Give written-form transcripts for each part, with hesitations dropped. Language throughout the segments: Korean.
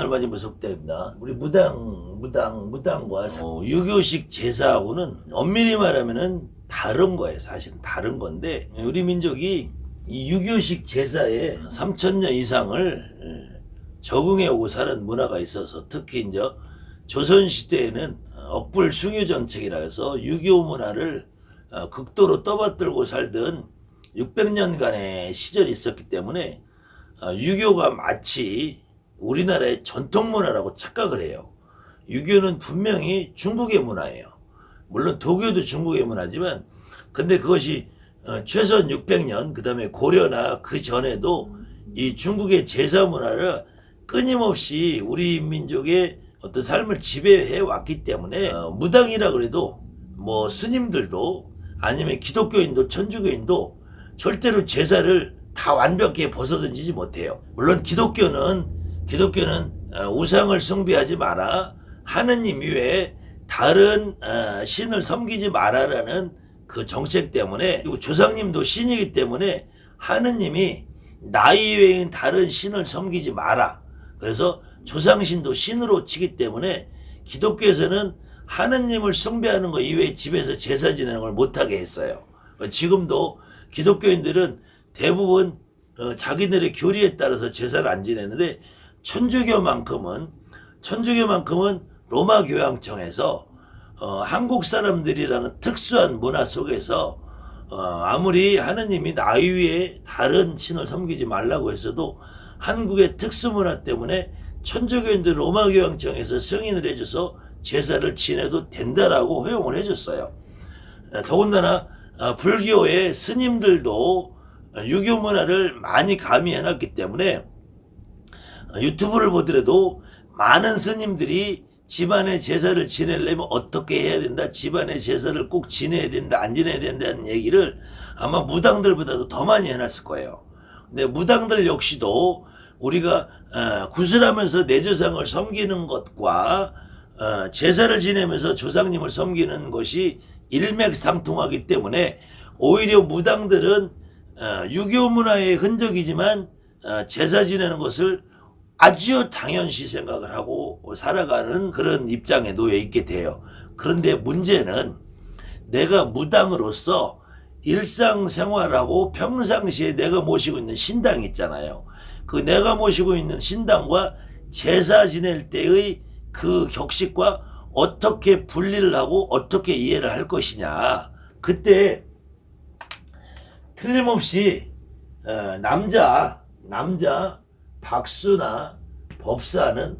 얼마 전 분석됩니다. 우리 무당과 유교식 제사하고는 엄밀히 말하면은 다른 거예요. 사실은 다른 건데, 우리 민족이 이 유교식 제사에 3000년 이상을 적응해 오고 사는 문화가 있어서, 특히 이제 조선시대에는 억불숭유정책이라 해서 유교 문화를 극도로 떠받들고 살던 600년간의 시절이 있었기 때문에 유교가 마치 우리나라의 전통 문화라고 착각을 해요. 유교는 분명히 중국의 문화예요. 물론 도교도 중국의 문화지만, 근데 그것이 최소한 600년, 그 다음에 고려나 그 전에도 이 중국의 제사 문화를 끊임없이 우리 민족의 어떤 삶을 지배해 왔기 때문에 무당이라 그래도 뭐 스님들도 아니면 기독교인도 천주교인도 절대로 제사를 다 완벽히 벗어던지지 못해요. 물론 기독교는 우상을 숭배하지 마라, 하느님 이외에 다른 신을 섬기지 마라라는 그 정책 때문에, 그리고 조상님도 신이기 때문에 하느님이 나 이외인 다른 신을 섬기지 마라, 그래서 조상신도 신으로 치기 때문에 기독교에서는 하느님을 숭배하는 것 이외에 집에서 제사 지내는 걸 못하게 했어요. 지금도 기독교인들은 대부분 자기들의 교리에 따라서 제사를 안 지내는데, 천주교만큼은 로마 교황청에서 한국 사람들이라는 특수한 문화 속에서 아무리 하느님이 나 위에 다른 신을 섬기지 말라고 했어도 한국의 특수문화 때문에 천주교인들 로마 교황청에서 승인을 해줘서 제사를 지내도 된다라고 허용을 해줬어요. 더군다나 불교의 스님들도 유교 문화를 많이 가미해놨기 때문에 유튜브를 보더라도 많은 스님들이 집안의 제사를 지내려면 어떻게 해야 된다, 집안의 제사를 꼭 지내야 된다, 안 지내야 된다는 얘기를 아마 무당들보다도 더 많이 해놨을 거예요. 근데 무당들 역시도 우리가 구슬하면서 내 조상을 섬기는 것과 제사를 지내면서 조상님을 섬기는 것이 일맥상통하기 때문에 오히려 무당들은 유교 문화의 흔적이지만 제사 지내는 것을 아주 당연시 생각을 하고 살아가는 그런 입장에 놓여 있게 돼요. 그런데 문제는 내가 무당으로서 일상생활하고 평상시에 내가 모시고 있는 신당이 있잖아요. 그 내가 모시고 있는 신당과 제사 지낼 때의 그 격식과 어떻게 분리를 하고 어떻게 이해를 할 것이냐. 그때 틀림없이 남자 박수나 법사는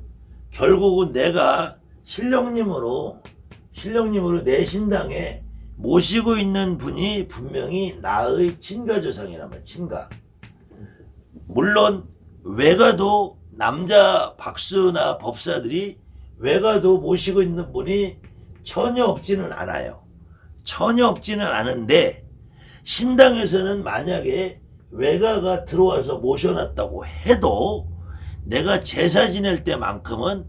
결국은 내가 신령님으로 내 신당에 모시고 있는 분이 분명히 나의 친가조상이란 말이야. 친가. 물론 외가도 남자 박수나 법사들이 외가도 모시고 있는 분이 전혀 없지는 않아요. 전혀 없지는 않은데, 신당에서는 만약에 외가가 들어와서 모셔놨다고 해도 내가 제사 지낼 때만큼은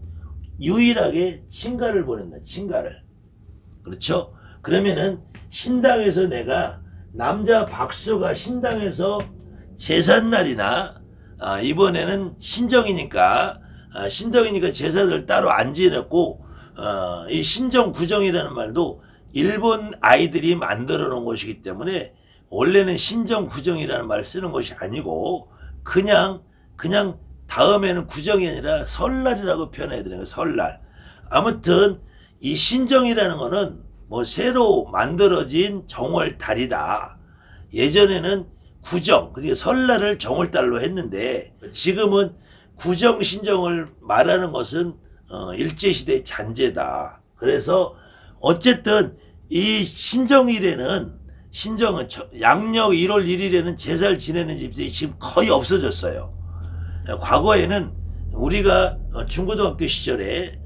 유일하게 친가를 보낸다. 친가를. 그렇죠? 그러면은 신당에서 내가 남자 박수가 신당에서 제삿날이나 이번에는 신정이니까 제사를 따로 안 지냈고, 이 신정구정이라는 말도 일본 아이들이 만들어 놓은 것이기 때문에 원래는 신정구정이라는 말을 쓰는 것이 아니고 그냥 다음에는 구정이 아니라 설날이라고 표현해야 되는 거예요. 설날. 아무튼 이 신정이라는 거는 뭐 새로 만들어진 정월달이다. 예전에는 구정, 그러니까 설날을 정월달로 했는데, 지금은 구정 신정을 말하는 것은 일제시대의 잔재다. 그래서 어쨌든 이 신정은 양력 1월 1일에는 제사를 지내는 집들이 지금 거의 없어졌어요. 과거에는 우리가 중고등학교 시절에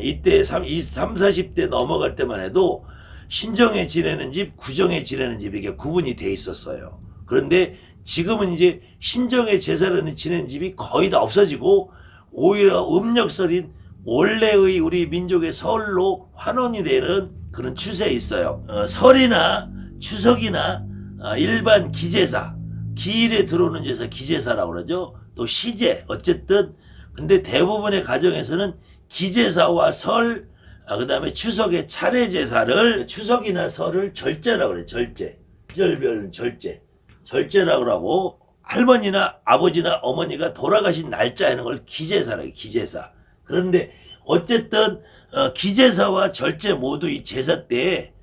이때 40대 넘어갈 때만 해도 신정에 지내는 집, 구정에 지내는 집 이렇게 구분이 돼 있었어요. 그런데 지금은 이제 신정에 제사를 지내는 집이 거의 다 없어지고 오히려 음력설인 원래의 우리 민족의 설로 환원이 되는 그런 추세에 있어요. 설이나 추석이나 일반 기제사, 기일에 들어오는 제사 기제사라고 그러죠. 또 시제, 어쨌든 근데 대부분의 가정에서는 기제사와 설, 그 다음에 추석의 차례 제사를, 추석이나 설을 절제라고 그래. 절제. 별별 절제. 절제라고 하고, 할머니나 아버지나 어머니가 돌아가신 날짜에 하는 걸 기제사라고 해. 기제사. 그런데 어쨌든 기제사와 절제 모두 이 제사 때에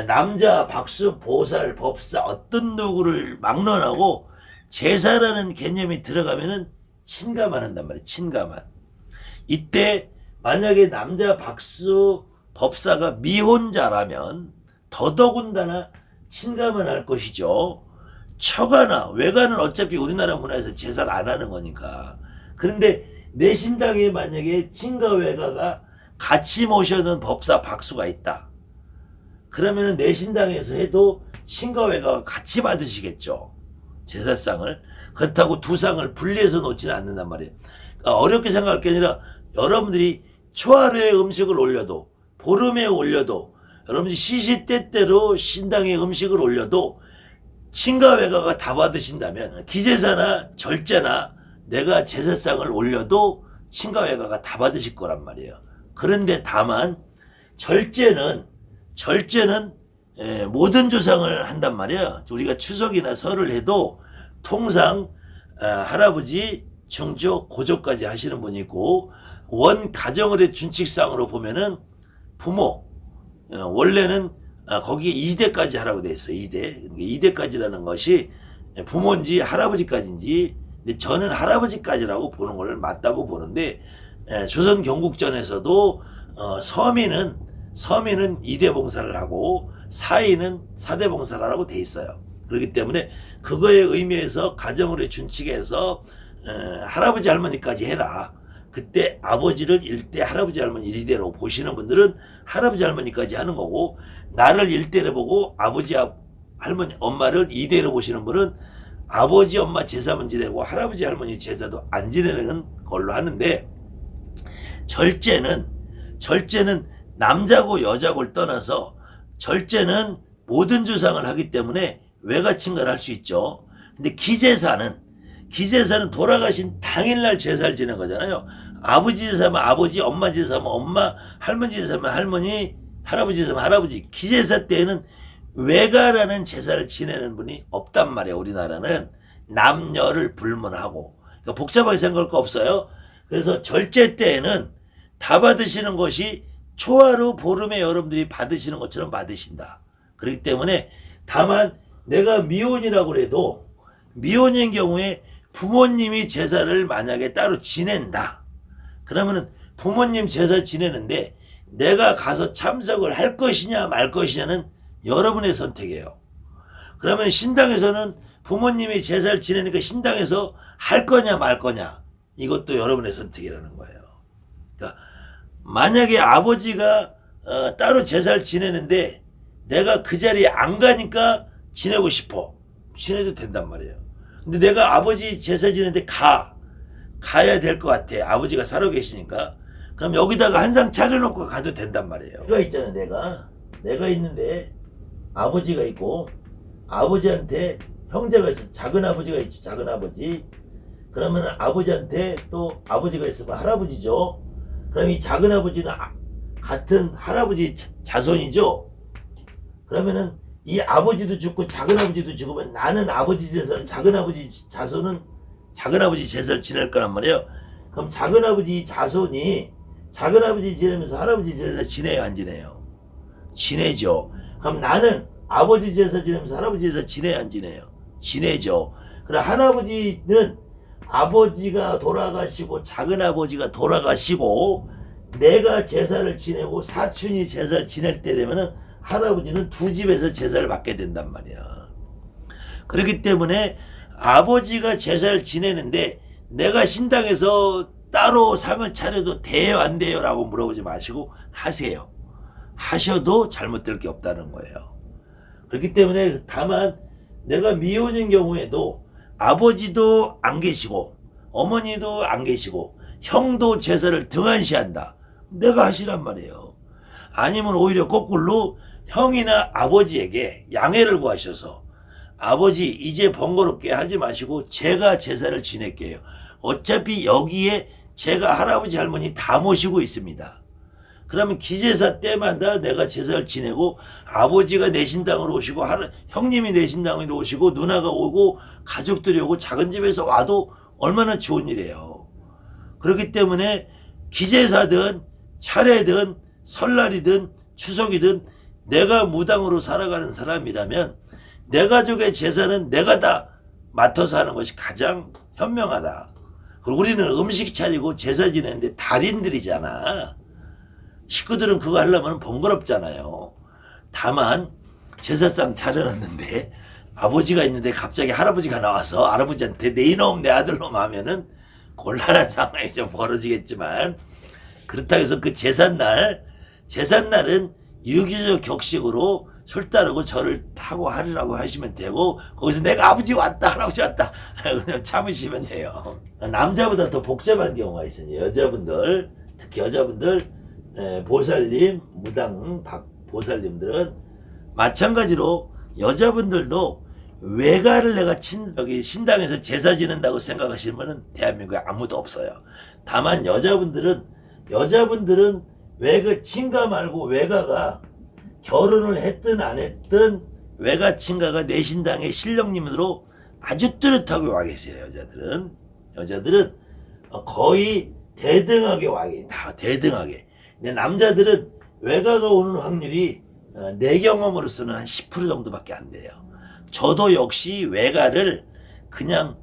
남자, 박수, 보살, 법사 어떤 누구를 막론하고 제사라는 개념이 들어가면은 친가만 한단 말이에요. 친가만. 이때 만약에 남자, 박수, 법사가 미혼자라면 더더군다나 친가만 할 것이죠. 처가나 외가는 어차피 우리나라 문화에서 제사를 안 하는 거니까. 그런데 내 신당에 만약에 친가 외가가 같이 모셔놓은 법사 박수가 있다. 그러면은 내 신당에서 해도 친가 외가가 같이 받으시겠죠. 제사상을. 그렇다고 두 상을 분리해서 놓지는 않는단 말이에요. 그러니까 어렵게 생각할 게 아니라 여러분들이 초하루에 음식을 올려도 보름에 올려도 여러분들이 시시때때로 신당에 음식을 올려도 친가 외가가 다 받으신다면 기제사나 절제나 내가 제사상을 올려도 친가 외가가 다 받으실 거란 말이에요. 그런데 다만 절제는 모든 조상을 한단 말이에요. 우리가 추석이나 설을 해도 통상 할아버지, 중조, 고조까지 하시는 분이 있고 원 가정의 준칙상으로 보면은 부모 원래는 거기에 2대까지 하라고 돼 있어요. 2대. 2대까지라는 것이 부모인지 할아버지까지인지, 근데 저는 할아버지까지라고 보는 걸 맞다고 보는데, 조선 경국전에서도 서민은 2대 봉사를 하고 사인은 4대 봉사를 하라고 돼 있어요. 그렇기 때문에 그거에 의미해서 가정의 준칙에서 할아버지 할머니까지 해라. 그때 아버지를 1대, 할아버지 할머니 1대로 보시는 분들은 할아버지 할머니까지 하는 거고, 나를 1대로 보고 아버지 할머니 엄마를 2대로 보시는 분은 아버지 엄마 제사만 지내고 할아버지 할머니 제사도 안 지내는 걸로 하는데, 절제는 남자고 여자고를 떠나서 절제는 모든 조상을 하기 때문에 외가친가를 할 수 있죠. 근데 기제사는 돌아가신 당일날 제사를 지낸 거잖아요. 아버지 제사면 아버지, 엄마 제사면 엄마, 할머니 제사면 할머니, 할아버지 제사면 할아버지. 기제사 때에는 외가라는 제사를 지내는 분이 없단 말이에요. 우리나라는 남녀를 불문하고. 그러니까 복잡하게 생각할 거 없어요. 그래서 절제 때에는 다 받으시는 것이 초하루 보름에 여러분들이 받으시는 것처럼 받으신다. 그렇기 때문에 다만 내가 미혼이라고 해도 미혼인 경우에 부모님이 제사를 만약에 따로 지낸다. 그러면은 부모님 제사 지내는데 내가 가서 참석을 할 것이냐 말 것이냐는 여러분의 선택이에요. 그러면 신당에서는 부모님이 제사를 지내니까 신당에서 할 거냐 말 거냐, 이것도 여러분의 선택이라는 거예요. 그러니까 만약에 아버지가 따로 제사를 지내는데 내가 그 자리에 안 가니까 지내고 싶어. 지내도 된단 말이에요. 근데 내가 아버지 제사 지내는데 가야 될 것 같아. 아버지가 살아 계시니까. 그럼 여기다가 한 상 차려놓고 가도 된단 말이에요. 내가 있잖아, 내가 있는데 아버지가 있고 아버지한테 형제가 있어. 작은 아버지가 있지, 작은 아버지. 그러면 아버지한테 또 아버지가 있으면 할아버지죠. 그럼 이 작은 아버지는 같은 할아버지 자손이죠. 그러면은 이 아버지도 죽고 작은 아버지도 죽으면 나는 아버지 제사를, 작은 아버지 자손은 작은 아버지 제사를 지낼 거란 말이에요. 그럼 작은 아버지 자손이 작은 아버지 지내면서 할아버지 제사 지내요, 안 지내요? 지내죠. 그럼 나는 아버지 제사 지내면서 할아버지 제사 지내요, 안 지내요? 지내죠. 그럼 할아버지는 아버지가 돌아가시고 작은 아버지가 돌아가시고 내가 제사를 지내고 사촌이 제사를 지낼 때 되면은 할아버지는 두 집에서 제사를 받게 된단 말이야. 그렇기 때문에 아버지가 제사를 지내는데 내가 신당에서 따로 상을 차려도 돼요 안 돼요 라고 물어보지 마시고 하세요. 하셔도 잘못될 게 없다는 거예요. 그렇기 때문에 다만 내가 미혼인 경우에도 아버지도 안 계시고 어머니도 안 계시고 형도 제사를 등한시한다. 내가 하시란 말이에요. 아니면 오히려 거꾸로 형이나 아버지에게 양해를 구하셔서 아버지 이제 번거롭게 하지 마시고 제가 제사를 지낼게요. 어차피 여기에 제가 할아버지 할머니 다 모시고 있습니다. 그러면 기제사 때마다 내가 제사를 지내고 아버지가 내 신당으로 오시고 형님이 내 신당으로 오시고 누나가 오고 가족들이 오고 작은 집에서 와도 얼마나 좋은 일이에요. 그렇기 때문에 기제사든 차례든 설날이든 추석이든 내가 무당으로 살아가는 사람이라면 내 가족의 제사는 내가 다 맡아서 하는 것이 가장 현명하다. 그리고 우리는 음식 차리고 제사 지내는데 달인들이잖아. 식구들은 그거 하려면 번거롭잖아요. 다만 제사상 차려놨는데 아버지가 있는데 갑자기 할아버지가 나와서 할아버지한테 내 이놈 내 아들놈 하면은 곤란한 상황이 좀 벌어지겠지만, 그렇다고 해서 그 제삿날은 유교적 격식으로 술 따르고 절을 타고 하리라고 하시면 되고, 거기서 내가 아버지 왔다 할아버지 왔다 그냥 참으시면 돼요. 남자보다 더 복잡한 경우가 있어요. 여자분들, 특히 여자분들 보살님, 무당, 보살님들은 마찬가지로 여자분들도 외가를 내가 여기 신당에서 제사 지낸다고 생각하시는 분은 대한민국에 아무도 없어요. 다만 여자분들은 외가 친가 말고 외가가 결혼을 했든 안 했든 외가 친가가 내 신당의 신령님으로 아주 뚜렷하게 와 계세요. 여자들은 거의 대등하게 와 계세요. 다 대등하게. 근데 남자들은 외가가 오는 확률이 내 경험으로서는 한 10% 정도밖에 안 돼요. 저도 역시 외가를 그냥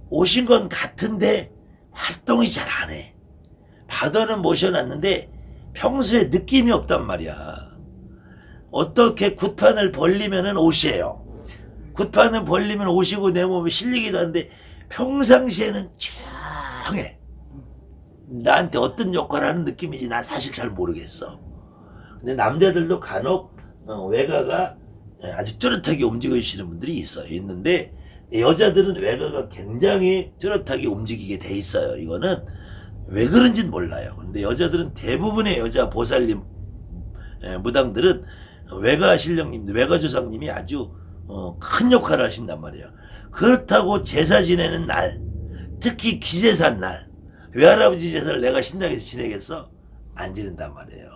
오신 건 같은데 활동이 잘 안 해. 받아는 모셔놨는데 평소에 느낌이 없단 말이야. 어떻게 굿판을 벌리면은 옷이에요. 굿판을 벌리면 옷이고 내 몸에 실리기도 하는데 평상시에는 조용해. 나한테 어떤 역할을 하는 느낌인지 난 사실 잘 모르겠어. 근데 남자들도 간혹 외가가 아주 뚜렷하게 움직이시는 분들이 있는데 여자들은 외가가 굉장히 뚜렷하게 움직이게 돼 있어요. 이거는 왜 그런지는 몰라요. 근데 여자들은 대부분의 여자 보살님, 무당들은 외가 신령님들, 외가 조상님이 아주 큰 역할을 하신단 말이에요. 그렇다고 제사 지내는 날, 특히 기제사 날, 외할아버지 제사를 내가 신당에서 지내겠어? 안 지낸단 말이에요.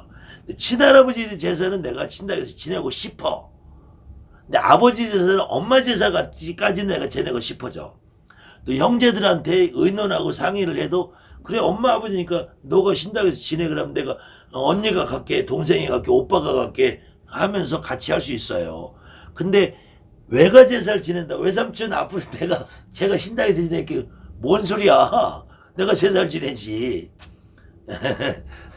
친할아버지 제사는 내가 신당에서 지내고 싶어. 근데 아버지 제사는 엄마 제사까지 내가 지내고 싶어져. 또 형제들한테 의논하고 상의를 해도 그래 엄마 아버지니까 너가 신당에서 지내 그러면 내가 언니가 갈게, 동생이 갈게, 오빠가 갈게 하면서 같이 할 수 있어요. 근데 외가 제사를 지낸다. 외삼촌 앞으로 제가 신당에서 지낼게. 뭔 소리야. 내가 제사를 지내지.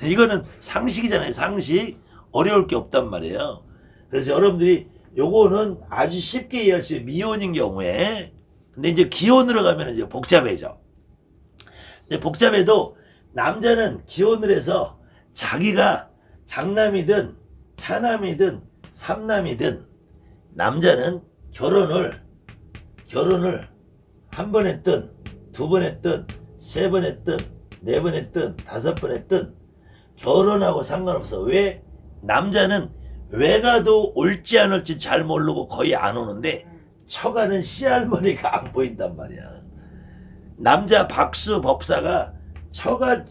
이거는 상식이잖아요. 상식. 어려울 게 없단 말이에요. 그래서 여러분들이 요거는 아주 쉽게 이해할 수 있어요. 미혼인 경우에. 근데 이제 기혼으로 가면 이제 복잡해져. 근데 복잡해도 남자는 기혼을 해서 자기가 장남이든 차남이든 삼남이든 남자는 결혼을 한 번 했든 두 번 했든 세 번 했든 네 번 했든 다섯 번 했든 결혼하고 상관없어. 왜? 남자는 외가도 올지 안 올지 잘 모르고 거의 안 오는데 처가는 시할머니가 안 보인단 말이야. 남자 박수 법사가 처가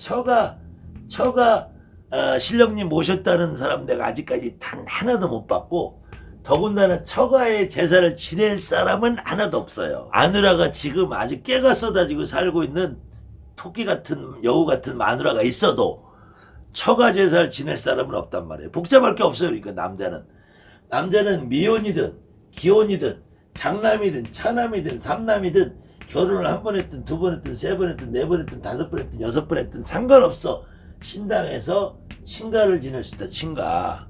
신령님 모셨다는 사람 내가 아직까지 단 하나도 못 봤고, 더군다나 처가에 제사를 지낼 사람은 하나도 없어요. 마누라가 지금 아주 깨가 쏟아지고 살고 있는 토끼 같은 여우 같은 마누라가 있어도 처가 제사를 지낼 사람은 없단 말이에요. 복잡할 게 없어요. 그러니까 남자는 미혼이든 기혼이든 장남이든 차남이든 삼남이든 결혼을 한 번 했든 두 번 했든 세 번 했든 네 번 했든 다섯 번 했든 여섯 번 했든 상관없어. 신당에서 친가를 지낼 수 있다. 친가.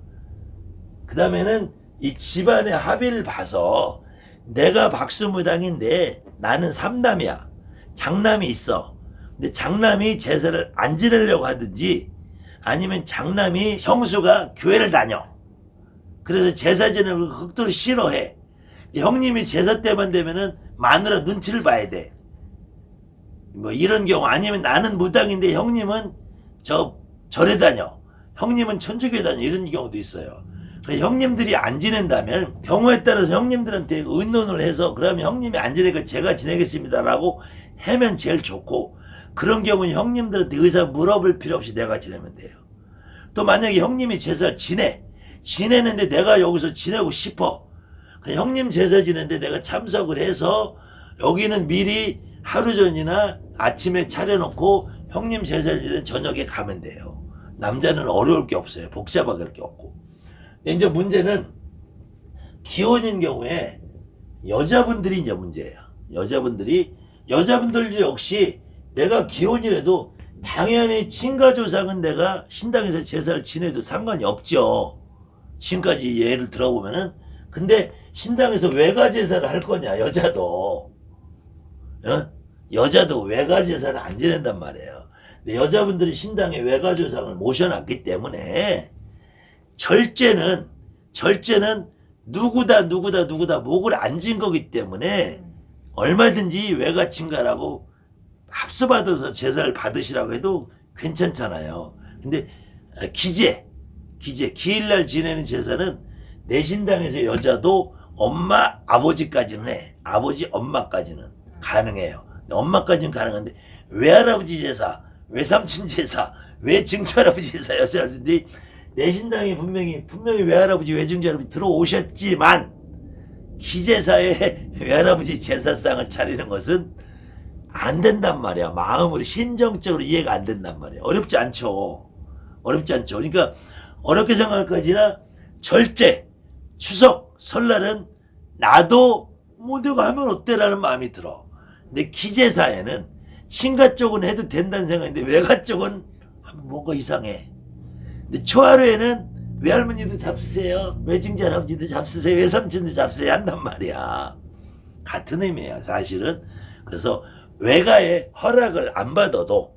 그 다음에는 이 집안의 합의를 봐서 내가 박수무당인데 나는 삼남이야. 장남이 있어. 근데 장남이 제사를 안 지내려고 하든지 아니면 장남이 형수가 교회를 다녀. 그래서 제사 지내는 걸 극도로 싫어해. 형님이 제사 때만 되면은 마누라 눈치를 봐야 돼. 뭐 이런 경우. 아니면 나는 무당인데 형님은 절에 다녀. 형님은 천주교에 다녀. 이런 경우도 있어요. 그래서 형님들이 안 지낸다면 경우에 따라서 형님들한테 의논을 해서 그러면 형님이 안 지내니까 제가 지내겠습니다라고 하면 제일 좋고, 그런 경우는 형님들한테 의사 물어볼 필요 없이 내가 지내면 돼요. 또 만약에 형님이 제사를 지내는데 내가 여기서 지내고 싶어. 그냥 형님 제사 지내는데 내가 참석을 해서 여기는 미리 하루 전이나 아침에 차려놓고 형님 제사 지내는 저녁에 가면 돼요. 남자는 어려울 게 없어요. 복잡하게 할 게 없고. 근데 이제 문제는 기혼인 경우에 여자분들이 이제 문제예요. 여자분들 역시 내가 기혼이라도 당연히 친가조상은 내가 신당에서 제사를 지내도 상관이 없죠. 지금까지 예를 들어보면은. 근데 신당에서 외가 제사를 할 거냐, 여자도. 여자도 외가 제사를 안 지낸단 말이에요. 근데 여자분들이 신당에 외가 조상을 모셔놨기 때문에 절제는 누구다 목을 안 진 거기 때문에 얼마든지 외가 친가라고 합수받아서 제사를 받으시라고 해도 괜찮잖아요. 근데 기일날 지내는 제사는 내 신당에서 여자도 엄마 아버지까지는 해. 아버지 엄마까지는 가능해요. 엄마까지는 가능한데 외할아버지 제사, 외삼촌 제사, 외증조할아버지 제사 여자들이 내 신당에 분명히 외할아버지 외증조할아버지 들어오셨지만 기제사에 외할아버지 제사상을 차리는 것은 안 된단 말이야. 마음으로 심정적으로 이해가 안 된단 말이야. 어렵지 않죠. 그러니까 어렵게 생각할 거지나 절제, 추석, 설날은 나도 뭐 내가 하면 어때라는 마음이 들어. 근데 기제사에는 친가 쪽은 해도 된다는 생각인데 외가 쪽은 뭔가 이상해. 근데 초하루에는 외할머니도 잡수세요, 외증자 할아버지도 잡수세요, 외삼촌도 잡수세요 한단 말이야. 같은 의미야 사실은. 그래서 외가의 허락을 안 받아도,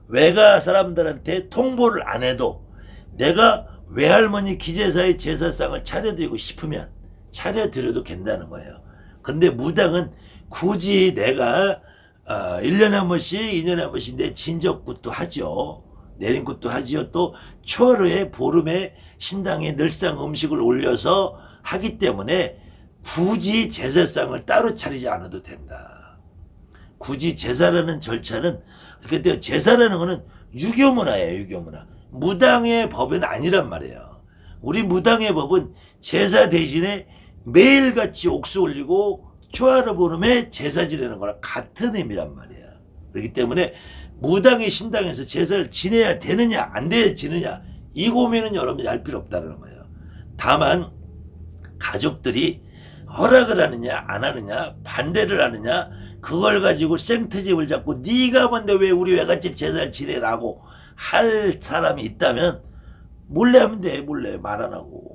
외가 사람들한테 통보를 안 해도 내가 외할머니 기제사의 제사상을 차려드리고 싶으면 차려드려도 된다는 거예요. 근데 무당은 굳이 내가 1년에 한 번씩 2년에 한 번씩 내 진적굿도 하죠. 내린굿도 하지요. 또 초하루에 보름에 신당에 늘상 음식을 올려서 하기 때문에 굳이 제사상을 따로 차리지 않아도 된다. 굳이 제사라는 절차는, 그때 제사라는 거는 유교문화예요. 유교문화. 무당의 법은 아니란 말이에요. 우리 무당의 법은 제사 대신에 매일같이 옥수 올리고 초하루 보름에 제사 지내는 거랑 같은 의미란 말이야. 그렇기 때문에 무당의 신당에서 제사를 지내야 되느냐 안 돼야 지느냐 이 고민은 여러분이 할 필요 없다는 거예요. 다만 가족들이 허락을 하느냐 안 하느냐 반대를 하느냐 그걸 가지고 생트집을 잡고 네가 뭔데 왜 우리 외갓집 제사를 지내라고 할 사람이 있다면 몰래 하면 돼. 몰래 말 안 하고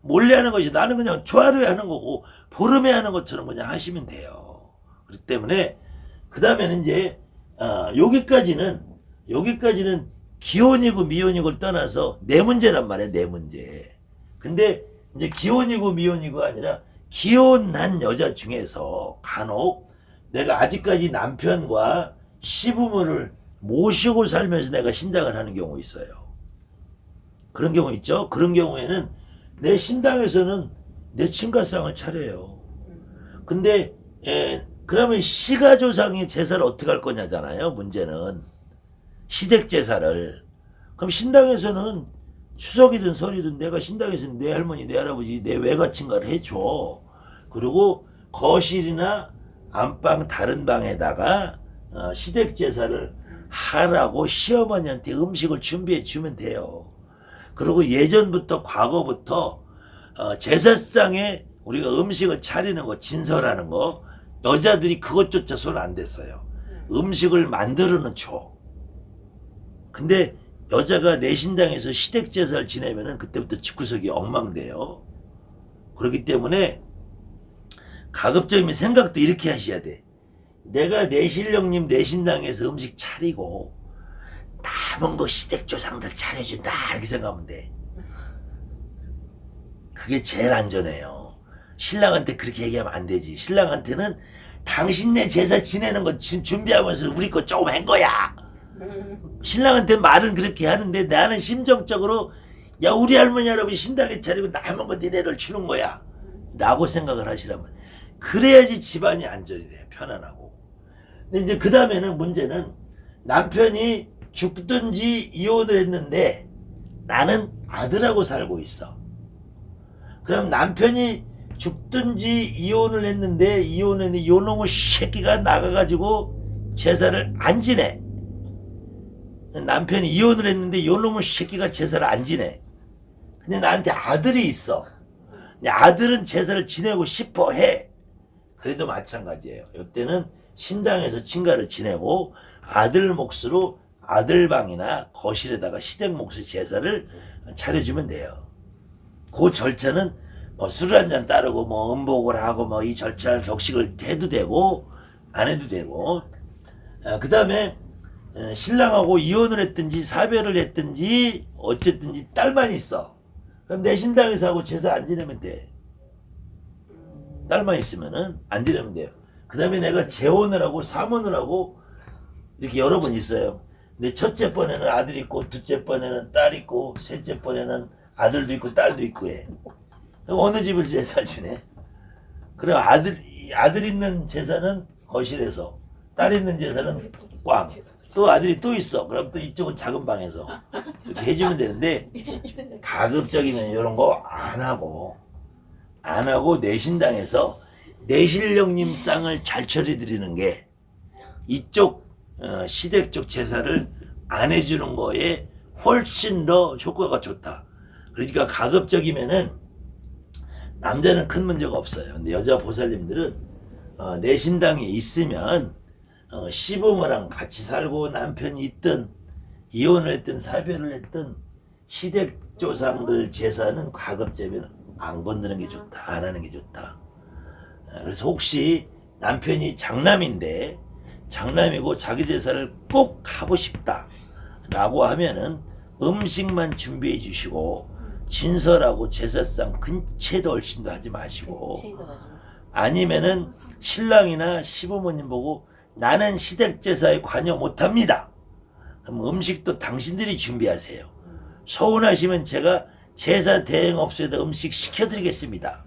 몰래 하는 것이, 나는 그냥 초하루에 하는 거고 보름에 하는 것처럼 그냥 하시면 돼요. 그렇기 때문에 그 다음에는 이제 여기까지는 기혼이고 미혼이고를 떠나서 내 문제란 말이야. 내 문제. 근데 이제 기혼이고 미혼이고 아니라 기혼한 여자 중에서 간혹 내가 아직까지 남편과 시부모를 모시고 살면서 내가 신당을 하는 경우 있어요. 그런 경우 있죠. 그런 경우에는 내 신당에서는 내 친가상을 차려요. 근데 그러면 시가조상이 제사를 어떻게 할 거냐잖아요. 문제는 시댁 제사를. 그럼 신당에서는 추석이든 설이든 내가 신당에서는 내 할머니 내 할아버지 내 외가 친가를 해줘. 그리고 거실이나 안방 다른 방에다가 시댁 제사를 하라고 시어머니한테 음식을 준비해 주면 돼요. 그리고 예전부터 과거부터 제사상에 우리가 음식을 차리는 거, 진설하는 거, 여자들이 그것조차 손 안 댔어요. 음식을 만들어는 줘. 근데 여자가 내 신당에서 시댁 제사를 지내면은 그때부터 집구석이 엉망돼요. 그렇기 때문에 가급적이면 생각도 이렇게 하셔야 돼. 내가 내 신령님 내 신당에서 음식 차리고 남은 거 시댁 조상들 차려준다 이렇게 생각하면 돼. 그게 제일 안전해요. 신랑한테 그렇게 얘기하면 안 되지. 신랑한테는 당신네 제사 지내는 거 준비하면서 우리 거 조금 한 거야. 신랑한테 말은 그렇게 하는데 나는 심정적으로 야 우리 할머니 할아버지 신당에 차리고 남은 거 니네를 주는 거야 라고 생각을 하시라면, 그래야지 집안이 안전이 돼요. 편안하고. 근데 이제 그 다음에는 문제는 남편이 죽든지 이혼을 했는데 나는 아들하고 살고 있어. 그럼 남편이 죽든지 이혼을 했는데 이혼했는데 요놈의 새끼가 나가가지고 제사를 안 지내. 남편이 이혼을 했는데 요놈의 새끼가 제사를 안 지내. 근데 나한테 아들이 있어. 근데 아들은 제사를 지내고 싶어 해. 그래도 마찬가지예요. 이때는 신당에서 친가를 지내고 아들 몫으로 아들방이나 거실에다가 시댁 몫의 제사를 차려주면 돼요. 그 절차는 뭐 술 한잔 따르고 뭐 음복을 하고 뭐 이 절차를 격식을 해도 되고 안 해도 되고, 그 다음에 신랑하고 이혼을 했든지 사별을 했든지 어쨌든지 딸만 있어. 그럼 내 신당에서 하고 제사 안 지내면 돼. 딸만 있으면은 안 지내면 돼요. 그 다음에 내가 재혼을 하고 삼혼을 하고 이렇게 여러 번 있어요. 근데 첫째 번에는 아들 있고 둘째 번에는 딸 있고 셋째 번에는 아들도 있고 딸도 있고 해. 어느 집을 제사 지내? 그럼 아들 있는 제사는 거실에서, 딸 있는 제사는 꽝. 또 아들이 또 있어. 그럼 또 이쪽은 작은 방에서 이렇게 해주면 되는데, 가급적이면 이런 거 안 하고 내신당에서 내신령님 쌍을 잘 처리드리는 게 이쪽 시댁 쪽 제사를 안 해주는 거에 훨씬 더 효과가 좋다. 그러니까 가급적이면은 남자는 큰 문제가 없어요. 근데 여자 보살님들은 내신당에 있으면 시부모랑 같이 살고 남편이 있든 이혼을 했든 사별을 했든 시댁 조상들 제사는 가급적이면 안 건드는 게 좋다. 안 하는 게 좋다. 그래서 혹시 남편이 장남이고 자기 제사를 꼭 하고 싶다 라고 하면은 음식만 준비해 주시고 진설하고 제사상 근체도 얼씬도 하지 마시고, 아니면은 신랑이나 시부모님 보고 나는 시댁 제사에 관여 못합니다. 그럼 음식도 당신들이 준비하세요. 서운하시면 제가 제사 대행업소에다 음식 시켜드리겠습니다.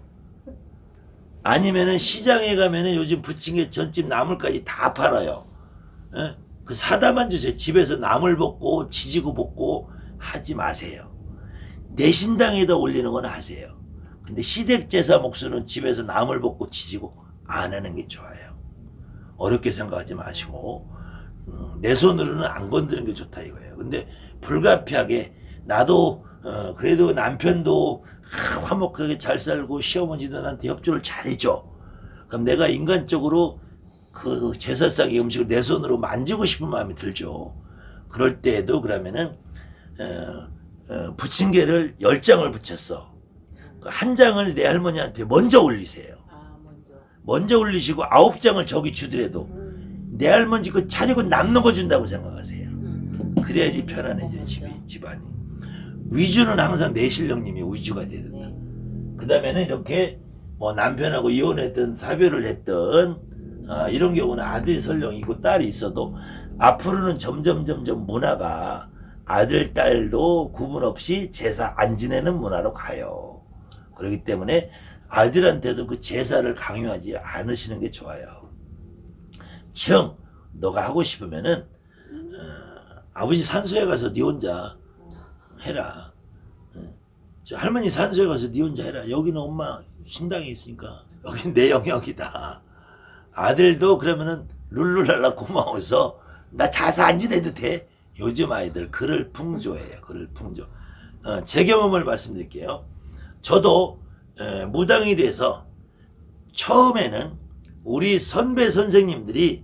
아니면은 시장에 가면은 요즘 부침개 전집 나물까지 다 팔아요. 에? 그 사다만 주세요. 집에서 나물 볶고 지지고 볶고 하지 마세요. 내신당에다 올리는 건 하세요. 근데 시댁 제사 몫은 집에서 나물 볶고 지지고 안 하는 게 좋아요. 어렵게 생각하지 마시고 내 손으로는 안 건드는 게 좋다 이거예요. 근데 불가피하게 나도 그래도 남편도 화목하게 잘 살고 시어머니도 나한테 협조를 잘해줘. 그럼 내가 인간적으로 그 제사상의 음식을 내 손으로 만지고 싶은 마음이 들죠. 그럴 때에도 그러면은 부침개를 10장을 붙였어. 한 장을 내 할머니한테 먼저 올리세요. 먼저 올리시고 9장을 저기 주더라도 내 할머니 그 차리고 남는 거 준다고 생각하세요. 그래야지 편안해져요. 집안이. 위주는 항상 내신령님이 위주가 돼야 된다. 그 다음에는 이렇게 뭐 남편하고 이혼했든 사별을 했든 이런 경우는 아들이 설령 있고 딸이 있어도 앞으로는 점점 문화가 아들 딸도 구분 없이 제사 안 지내는 문화로 가요. 그렇기 때문에 아들한테도 그 제사를 강요하지 않으시는 게 좋아요. 너가 하고 싶으면은 아버지 산소에 가서 네 혼자 해라. 저 할머니 산소에 가서 네 혼자 해라. 여기는 엄마 신당에 있으니까 여긴 내 영역이다. 아들도 그러면은 룰루랄라 고마워서 나 자사 안 지내도 돼. 요즘 아이들 그럴 풍조예요. 그럴 풍조. 제 경험을 말씀드릴게요. 저도 무당이 돼서 처음에는 우리 선배 선생님들이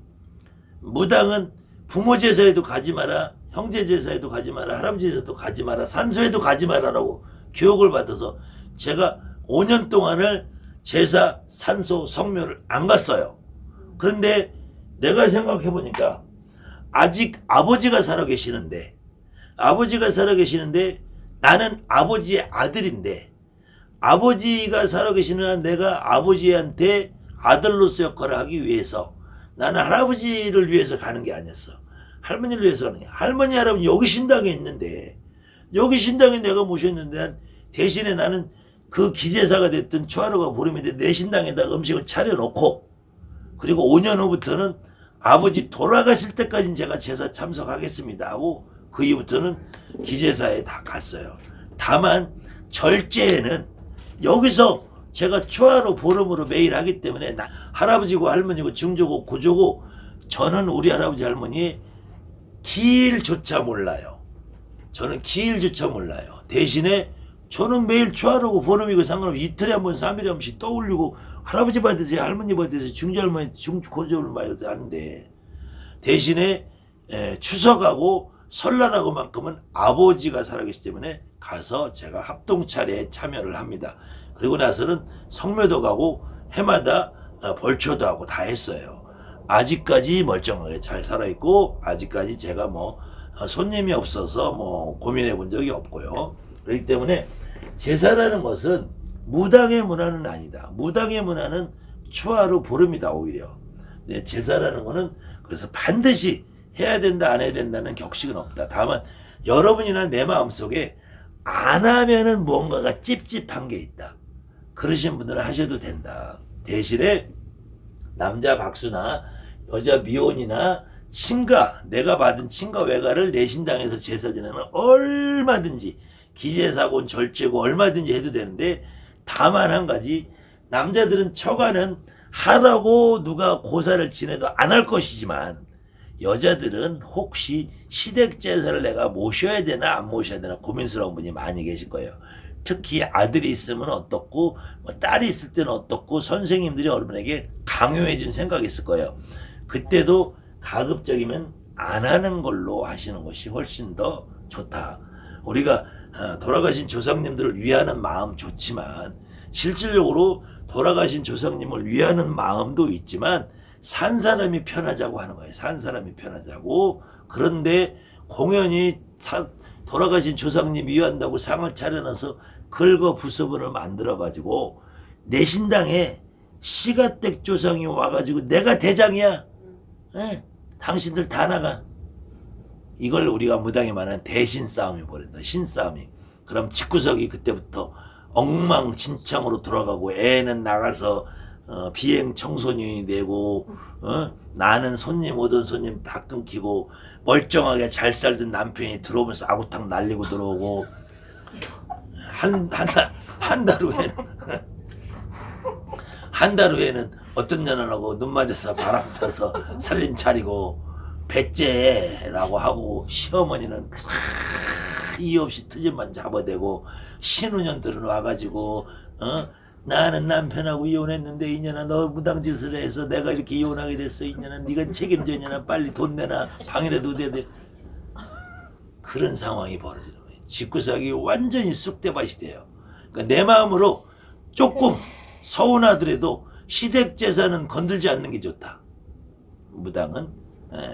무당은 부모 제사에도 가지 마라, 형제 제사에도 가지 마라, 할아버지 제사에도 가지 마라, 산소에도 가지 마라라고 교육을 받아서 제가 5년 동안을 제사, 산소, 성묘를 안 갔어요. 그런데 내가 생각해 보니까 아직 아버지가 살아 계시는데 나는 아버지의 아들인데 아버지가 살아 계시는 한 내가 아버지한테 아들로서 역할을 하기 위해서 나는 할아버지를 위해서 가는 게 아니었어. 할머니를 위해서 가는 게. 할머니 할아버지 여기 신당에 있는데 여기 신당에 내가 모셨는데 대신에 나는 그 기제사가 됐든 초하루가 보름이 됐든 내 신당에다 음식을 차려놓고 그리고 5년 후부터는 아버지 돌아가실 때까지는 제가 제사 참석하겠습니다 하고 그 이후부터는 기제사에 다 갔어요. 다만 절제에는 여기서 제가 초하루 보름으로 매일 하기 때문에 할아버지고 할머니고 증조고 고조고 저는 우리 할아버지 할머니의 길조차 몰라요. 저는 길조차 몰라요. 대신에 저는 매일 초하루고 보름이고 상관없이 이틀에 한 번 3일에 한 번씩 떠올리고 할아버지 받으세요 할머니 받으세요 증조할머니 고조를 받으세요 하는데 대신에 추석하고 설날하고만큼은 아버지가 살아계시기 때문에 가서 제가 합동차례에 참여를 합니다. 그리고 나서는 성묘도 가고 해마다 벌초도 하고 다 했어요. 아직까지 멀쩡하게 잘 살아있고 아직까지 제가 뭐 손님이 없어서 뭐 고민해 본 적이 없고요. 그렇기 때문에 제사라는 것은 무당의 문화는 아니다. 무당의 문화는 초하루 보름이다 오히려. 근데 제사라는 거는 그래서 반드시 해야 된다 안 해야 된다는 격식은 없다. 다만 여러분이나 내 마음속에 안 하면은 뭔가가 찝찝한 게 있다. 그러신 분들은 하셔도 된다. 대신에 남자 박수나 여자 미혼이나 친가, 내가 받은 친가 외가를 내 신당에서 제사 지내는 얼마든지 기제사고는 절제고 얼마든지 해도 되는데 다만 한 가지 남자들은 처가는 하라고 누가 고사를 지내도 안 할 것이지만 여자들은 혹시 시댁 제사를 내가 모셔야 되나 안 모셔야 되나 고민스러운 분이 많이 계실 거예요. 특히 아들이 있으면 어떻고 뭐 딸이 있을 때는 어떻고 선생님들이 여러분에게 강요해 준 생각이 있을 거예요. 그때도 가급적이면 안 하는 걸로 하시는 것이 훨씬 더 좋다. 우리가 돌아가신 조상님들을 위하는 마음 좋지만 실질적으로 돌아가신 조상님을 위하는 마음도 있지만 산 사람이 편하자고 하는 거예요. 산 사람이 편하자고. 그런데 공연히 돌아가신 조상님 위한다고 상을 차려놔서 긁어 부숴분을 만들어가지고 내 신당에 시가댁 조상이 와가지고 내가 대장이야. 당신들 다 나가. 이걸 우리가 무당이 말하는 대신 싸움이 벌어진다. 신싸움이. 그럼 집구석이 그때부터 엉망진창으로 돌아가고 애는 나가서 비행 청소년이 되고 나는 손님 오던 손님 다 끊기고 멀쩡하게 잘 살던 남편이 들어오면서 아구탕 날리고 들어오고 한 달 후에는 한 달 후에는 어떤 년하고 눈 맞아서 바람 쐬서 살림 차리고 배째라고 하고 시어머니는 이유 없이 트집만 잡아대고 신우년들은 와가지고 나는 남편하고 이혼했는데 이년아 너 무당짓을 해서 내가 이렇게 이혼하게 됐어. 이년아 네가 책임져. 이년아 빨리 돈 내놔. 방이라도 내야. 그런 상황이 벌어지는 거예요. 집구석이 완전히 쑥대밭이 돼요. 그러니까 내 마음으로 조금 서운하더라도 시댁 재산은 건들지 않는 게 좋다. 무당은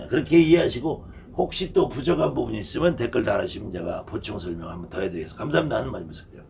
그렇게 이해하시고 혹시 또 부족한 부분이 있으면 댓글 달아주시면 제가 보충 설명 한번 더 해드리겠습니다. 감사합니다 하는 말씀 드릴게요.